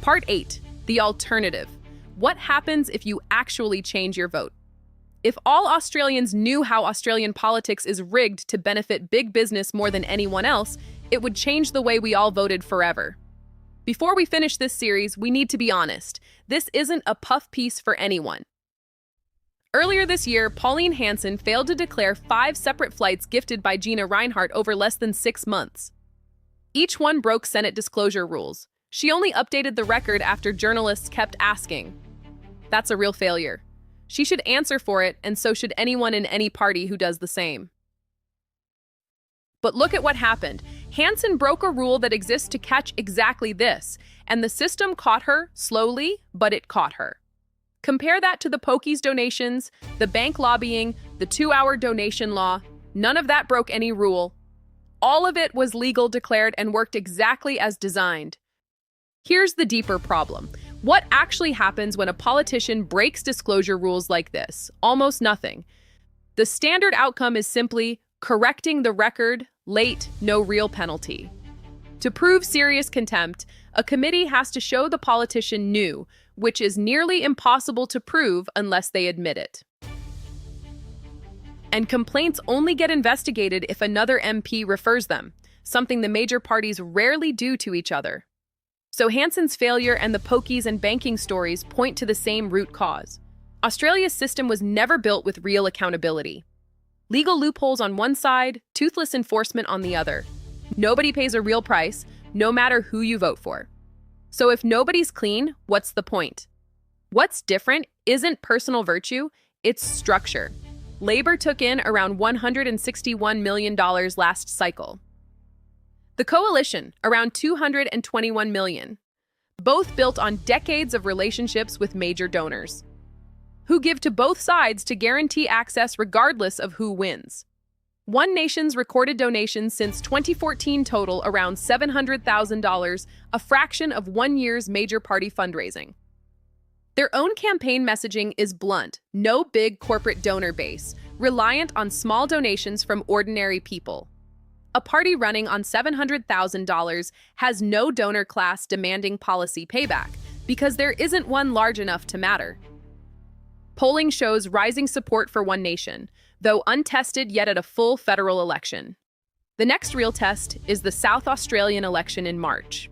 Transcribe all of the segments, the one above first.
Part 8, the alternative. What happens if you actually change your vote? If all Australians knew how Australian politics is rigged to benefit big business more than anyone else, it would change the way we all voted forever. Before we finish this series, we need to be honest. This isn't a puff piece for anyone. Earlier this year, Pauline Hanson failed to declare 5 separate flights gifted by Gina Rinehart over less than 6 months. Each one broke Senate disclosure rules. She only updated the record after journalists kept asking. That's a real failure. She should answer for it, and so should anyone in any party who does the same. But look at what happened. Hanson broke a rule that exists to catch exactly this, and the system caught her slowly, but it caught her. Compare that to the Pokies donations, the bank lobbying, the 2-hour donation law. None of that broke any rule. All of it was legal, declared, and worked exactly as designed. Here's the deeper problem. What actually happens when a politician breaks disclosure rules like this? Almost nothing. The standard outcome is simply correcting the record, late, no real penalty. To prove serious contempt, a committee has to show the politician knew, which is nearly impossible to prove unless they admit it. And complaints only get investigated if another MP refers them, something the major parties rarely do to each other. So Hanson's failure and the Pokies and banking stories point to the same root cause. Australia's system was never built with real accountability. Legal loopholes on one side, toothless enforcement on the other. Nobody pays a real price, no matter who you vote for. So if nobody's clean, what's the point? What's different isn't personal virtue, it's structure. Labor took in around $161 million last cycle. The coalition, around $221 million, both built on decades of relationships with major donors, who give to both sides to guarantee access regardless of who wins. One Nation's recorded donations since 2014 total around $700,000, a fraction of 1 year's major party fundraising. Their own campaign messaging is blunt, no big corporate donor base, reliant on small donations from ordinary people. A party running on $700,000 has no donor class demanding policy payback because there isn't one large enough to matter. Polling shows rising support for One Nation, though untested yet at a full federal election. The next real test is the South Australian election in March.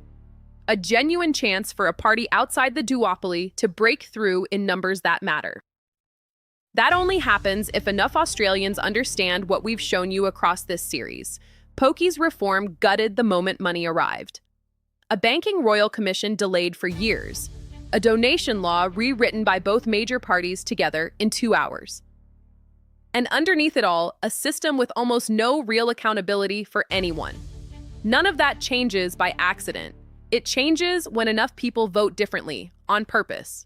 A genuine chance for a party outside the duopoly to break through in numbers that matter. That only happens if enough Australians understand what we've shown you across this series. Pokies reform gutted the moment money arrived. A banking royal commission delayed for years. A donation law rewritten by both major parties together in 2 hours. And underneath it all, a system with almost no real accountability for anyone. None of that changes by accident. It changes when enough people vote differently, on purpose.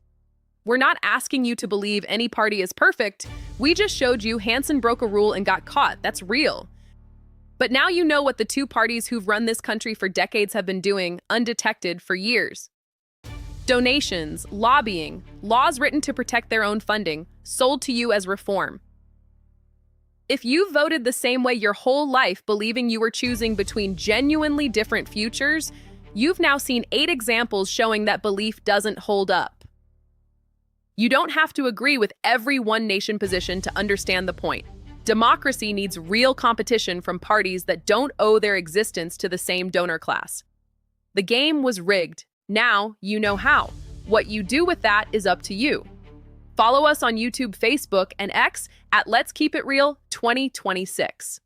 We're not asking you to believe any party is perfect. We just showed you Hanson broke a rule and got caught. That's real. But now you know what the two parties who've run this country for decades have been doing, undetected for years. Donations, lobbying, laws written to protect their own funding, sold to you as reform. If you voted the same way your whole life, believing you were choosing between genuinely different futures, you've now seen 8 examples showing that belief doesn't hold up. You don't have to agree with every One Nation position to understand the point. Democracy needs real competition from parties that don't owe their existence to the same donor class. The game was rigged. Now you know how. What you do with that is up to you. Follow us on YouTube, Facebook, and X at Let's Keep It Real 2026.